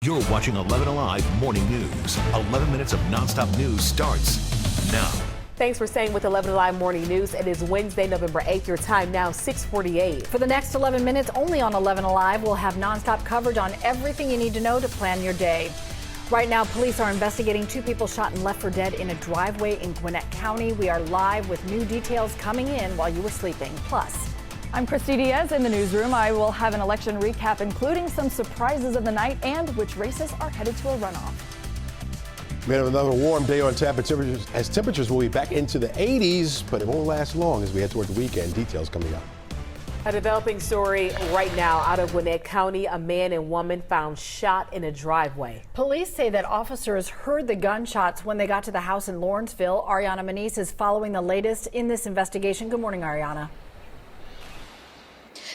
You're watching 11 Alive Morning News. 11 minutes of nonstop news starts now. Thanks for staying with 11 Alive Morning News. It is Wednesday, November 8th. Your time now, 6:48. For the next 11 minutes, only on 11 Alive, we'll have nonstop coverage on everything you need to know to plan your day. Right now, police are investigating two people shot and left for dead in a driveway in Gwinnett County. We are live with new details coming in while you were sleeping. Plus, I'm Christy Diaz in the newsroom. I will have an election recap, including some surprises of the night and which races are headed to a runoff. We have another warm day on tap as temperatures will be back into the 80s, but it won't last long as we head toward the weekend. Details coming up. A developing story right now out of Gwinnett County. A man and woman found shot in a driveway. police say that officers heard the gunshots when they got to the house in Lawrenceville. Ariana Manise is following the latest in this investigation. Good morning, Ariana.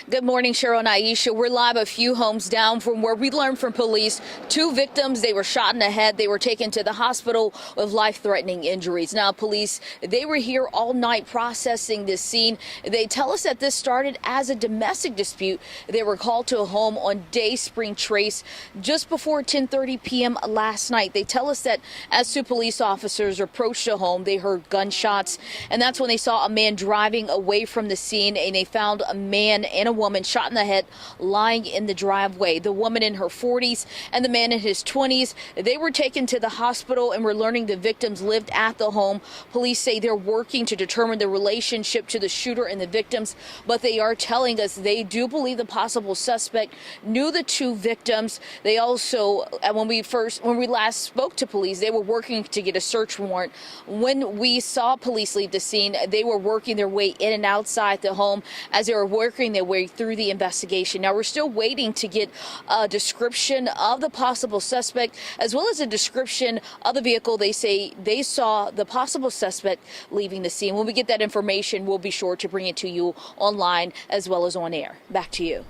Good morning, Cheryl and Aisha. We're live a few homes down from where we learned from police. Two victims, they were shot in the head. They were taken to the hospital with life-threatening injuries. Now, police, they were here all night processing this scene. They tell us that this started as a domestic dispute. They were called to a home on Day Spring Trace just before 10:30 p.m. last night. They tell us that as two police officers approached the home, they heard gunshots, and that's when they saw a man driving away from the scene, and they found a man and a woman shot in the head lying in the driveway. The woman in her 40s and the man in his 20s, they were taken to the hospital, and we're learning the victims lived at the home. Police say they're working to determine the relationship to the shooter and the victims, but they are telling us they do believe the possible suspect knew the two victims. They also, when we last spoke to police, they were working to get a search warrant. When we saw police leave the scene, they were working their way in and outside the home as they were working their way through the investigation. Now, we're still waiting to get a description of the possible suspect as well as a description of the vehicle. They say they saw the possible suspect leaving the scene. When we get that information, we'll be sure to bring it to you online as well as on air. Back to you.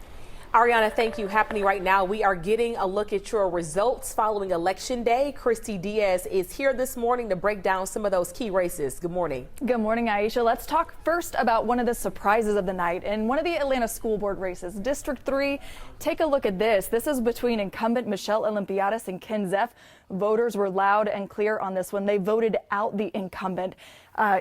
Ariana, thank you. Happening right now, we are getting a look at your results following Election Day. Christy Diaz is here this morning to break down some of those key races. Good morning. Good morning, Aisha. Let's talk first about one of the surprises of the night in one of the Atlanta school board races. District 3, take a look at this. This is between incumbent Michelle Olympiadis and Ken Zeff. Voters were loud and clear on this one. They voted out the incumbent.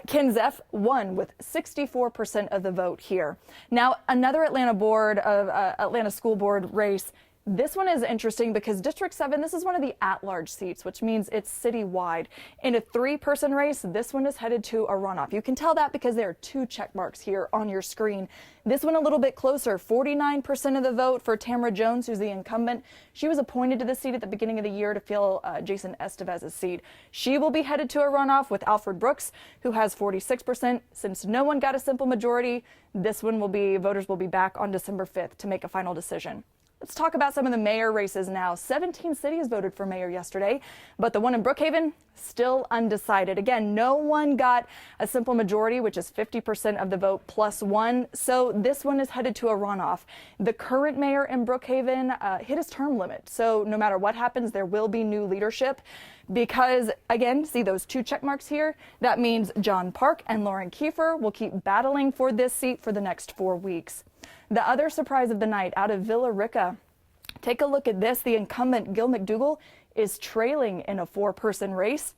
Ken Zeff won with 64% of the vote here. Now, another Atlanta school board race. This one is interesting because District 7, this is one of the at-large seats, which means it's citywide. In a three-person race, this one is headed to a runoff. You can tell that because there are two check marks here on your screen. This one a little bit closer, 49% of the vote for Tamara Jones, who's the incumbent. She was appointed to the seat at the beginning of the year to fill Jason Estevez's seat. She will be headed to a runoff with Alfred Brooks, who has 46%. Since no one got a simple majority, voters will be back on December 5th to make a final decision. Let's talk about some of the mayor races now. 17 cities voted for mayor yesterday, but the one in Brookhaven, still undecided. Again, no one got a simple majority, which is 50% of the vote plus one. So this one is headed to a runoff. The current mayor in Brookhaven hit his term limit. So no matter what happens, there will be new leadership. Because, again, see those two check marks here? That means John Park and Lauren Kiefer will keep battling for this seat for the next 4 weeks. The other surprise of the night out of Villa Rica. Take a look at this. The incumbent Gil McDougall is trailing in a four-person race.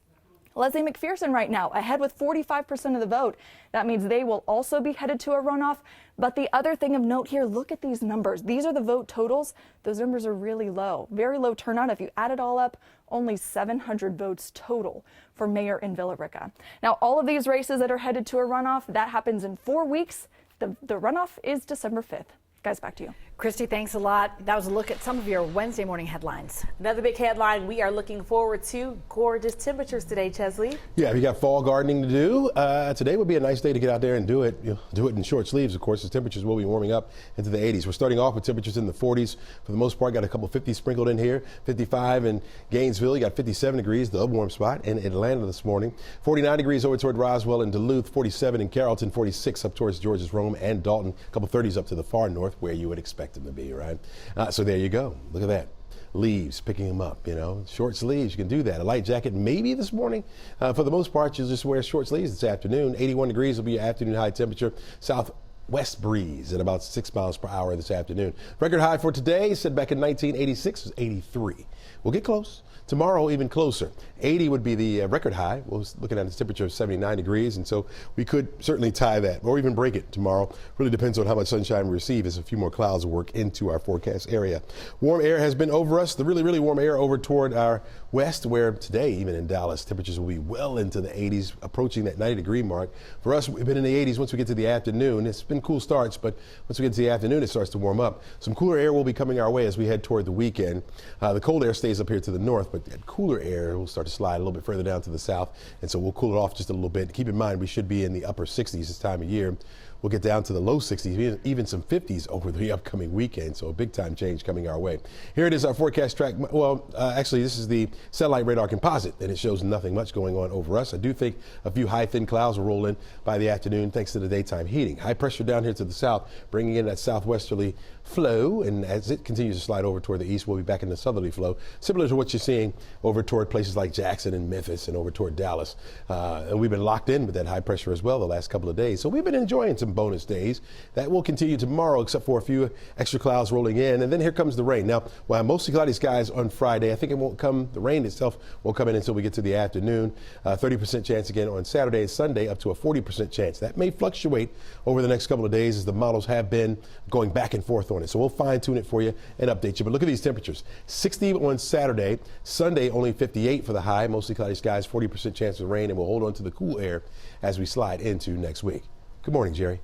Leslie McPherson right now ahead with 45% of the vote. That means they will also be headed to a runoff. But the other thing of note here, look at these numbers. These are the vote totals. Those numbers are really low, very low turnout. If you add it all up, only 700 votes total for mayor in Villa Rica. Now, all of these races that are headed to a runoff, that happens in 4 weeks. The runoff is December 5th. Guys, back to you. Christy, thanks a lot. That was a look at some of your Wednesday morning headlines. Another big headline we are looking forward to. Gorgeous temperatures today, Chesley. Yeah, if you got fall gardening to do, today would be a nice day to get out there and do it. You'll do it in short sleeves, of course, as temperatures will be warming up into the 80s. We're starting off with temperatures in the 40s. For the most part, got a couple 50s sprinkled in here. 55 in Gainesville. You got 57 degrees, the warm spot in Atlanta this morning. 49 degrees over toward Roswell and Duluth. 47 in Carrollton. 46 up towards Georges, Rome, and Dalton. A couple 30s up to the far north where you would expect them to be, right? So there you go. Look at that. Leaves, picking them up, short sleeves. You can do that. A light jacket maybe this morning. For the most part, you'll just wear short sleeves this afternoon. 81 degrees will be your afternoon high temperature. west breeze at about 6 miles per hour this afternoon. Record high for today, set back in 1986, was 83. We'll get close. Tomorrow, even closer. 80 would be the record high. We're looking at a temperature of 79 degrees, and so we could certainly tie that or even break it tomorrow. Really depends on how much sunshine we receive as a few more clouds will work into our forecast area. Warm air has been over us, the really, really warm air over toward our west, where today, even in Dallas, temperatures will be well into the 80s, approaching that 90-degree mark. For us, we've been in the 80s once we get to the afternoon. It's been cool starts, but once we get to the afternoon, it starts to warm up. Some cooler air will be coming our way as we head toward the weekend. The cold air stays up here to the north, but that cooler air will start to slide a little bit further down to the south, and so we'll cool it off just a little bit. Keep in mind, we should be in the upper 60s this time of year. We'll get down to the low 60s, even some 50s over the upcoming weekend, so a big-time change coming our way. Here it is, our forecast track. Well, actually, this is the satellite radar composite, and it shows nothing much going on over us. I do think a few high, thin clouds will roll in by the afternoon thanks to the daytime heating. High pressure down here to the south, bringing in that southwesterly flow, and as it continues to slide over toward the east, we'll be back in the southerly flow, similar to what you're seeing over toward places like Jackson and Memphis and over toward Dallas. And we've been locked in with that high pressure as well the last couple of days, so we've been enjoying some bonus days. That will continue tomorrow, except for a few extra clouds rolling in, and then here comes the rain. Now, we'll have mostly cloudy skies on Friday. I think it won't come, the rain itself won't come in until we get to the afternoon. 30% chance again on Saturday and Sunday, up to a 40% chance. That may fluctuate over the next couple of days as the models have been going back and forth on it. So we'll fine tune it for you and update you. But look at these temperatures. 60 on Saturday, Sunday only 58 for the high, mostly cloudy skies, 40% chance of rain, and we'll hold on to the cool air as we slide into next week. Good morning, Jerry.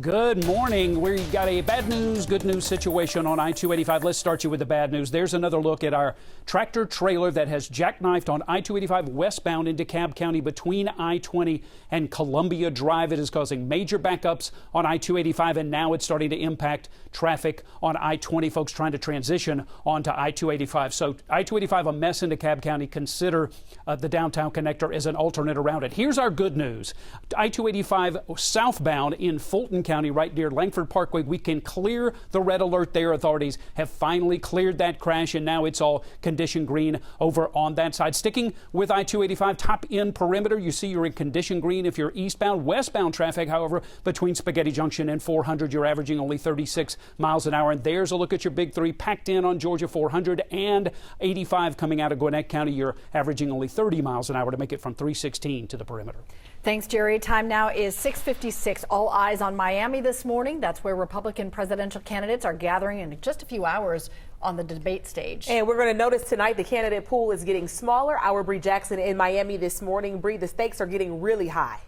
Good morning. We've got a bad news, good news situation on I-285. Let's start you with the bad news. There's another look at our tractor trailer that has jackknifed on I-285 westbound into DeKalb County between I-20 and Columbia Drive. It is causing major backups on I-285, and now it's starting to impact traffic on I-20. Folks trying to transition onto I-285. So I-285, a mess in DeKalb County. Consider the downtown connector as an alternate around it. Here's our good news. I-285 southbound in Fulton County, right near Langford Parkway, we can clear the red alert there. Authorities have finally cleared that crash, and now it's all condition green over on that side. Sticking with I-285 top end perimeter, you see you're in condition green if you're eastbound. Westbound traffic, however, between Spaghetti Junction and 400, you're averaging only 36 miles an hour. And there's a look at your big three packed in on Georgia 400 and 85 coming out of Gwinnett County. You're averaging only 30 miles an hour to make it from 316 to the perimeter. Thanks, Jerry. Time now is 6:56. All eyes on Miami this morning. That's where Republican presidential candidates are gathering in just a few hours on the debate stage. And we're going to notice tonight the candidate pool is getting smaller. Our Bree Jackson in Miami this morning. Bree, the stakes are getting really high.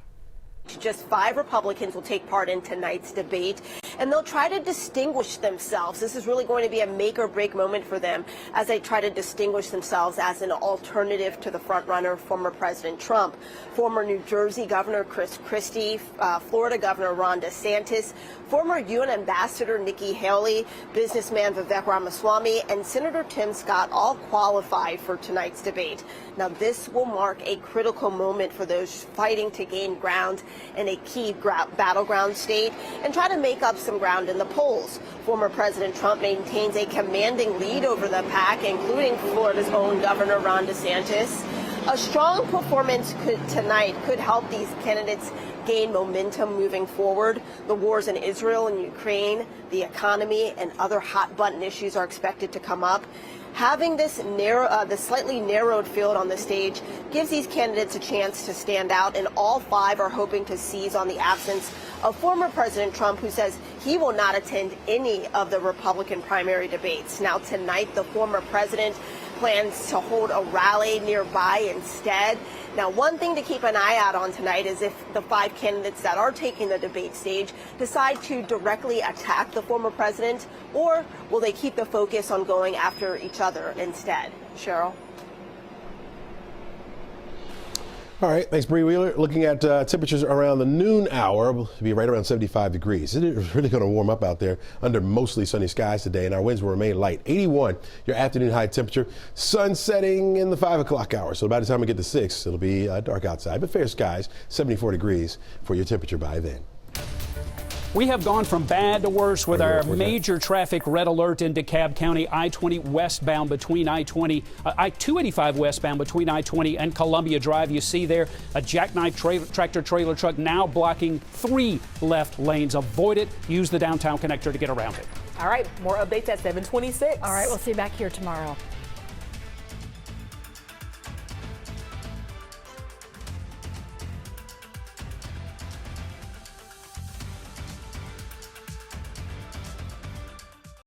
Just 5 Republicans will take part in tonight's debate, and they'll try to distinguish themselves. This is really going to be a make or break moment for them as they try to distinguish themselves as an alternative to the frontrunner, former President Trump. Former New Jersey Governor Chris Christie, Florida Governor Ron DeSantis, former UN Ambassador Nikki Haley, businessman Vivek Ramaswamy, and Senator Tim Scott all qualify for tonight's debate. Now, this will mark a critical moment for those fighting to gain ground in a key battleground state and try to make up some ground in the polls. Former President Trump maintains a commanding lead over the pack, including Florida's own Governor Ron DeSantis. A strong performance tonight could help these candidates gain momentum moving forward. The wars in Israel and Ukraine, the economy, and other hot-button issues are expected to come up. Having this slightly narrowed field on the stage gives these candidates a chance to stand out, and all 5 are hoping to seize on the absence of former President Trump, who says he will not attend any of the Republican primary debates. Now, tonight, the former president plans to hold a rally nearby instead. Now, one thing to keep an eye out on tonight is if the 5 candidates that are taking the debate stage decide to directly attack the former president, or will they keep the focus on going after each other instead? Cheryl? All right, thanks, Bree Wheeler. Looking at temperatures around the noon hour, we'll be right around 75 degrees. It is really going to warm up out there under mostly sunny skies today, and our winds will remain light. 81, your afternoon high temperature. Sun setting in the 5 o'clock hour, so by the time we get to 6, it'll be dark outside, but fair skies, 74 degrees for your temperature by then. We have gone from bad to worse with our major traffic red alert in DeKalb County. I-20 westbound between I-285 westbound between I-20 and Columbia Drive. You see there a jackknife tractor trailer truck now blocking 3 left lanes. Avoid it. Use the downtown connector to get around it. All right, more updates at 7:26. All right, we'll see you back here tomorrow.